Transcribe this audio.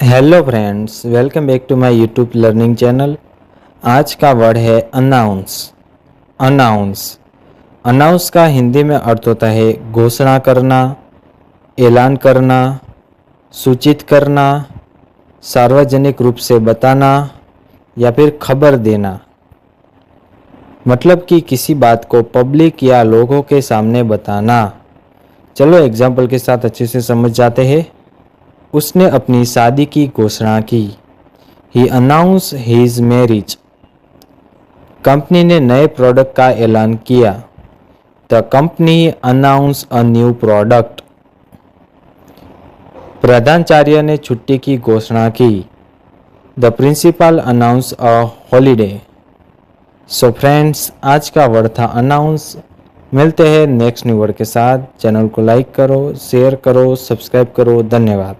Hello friends, welcome back to my YouTube learning channel. आज का word है announce. Announce announce का हिंदी में अर्थ होता है घोषणा करना, ऐलान करना, सूचित करना, सार्वजनिक रूप से बताना या फिर खबर देना। मतलब कि किसी बात को पब्लिक या लोगों के सामने बताना। चलो एग्जाम्पल के साथ अच्छे से समझ जाते हैं। उसने अपनी शादी की घोषणा की। He announce his marriage. Company ने नए प्रोडक्ट का ऐलान किया। The company announce a new product. प्रधानाचार्य ने छुट्टी की घोषणा की। The principal announce a holiday. So friends, आज का वर्ड था अनाउंस। मिलते हैं नेक्स्ट न्यू वर्ड के साथ। चैनल को लाइक करो, शेयर करो, सब्सक्राइब करो। धन्यवाद।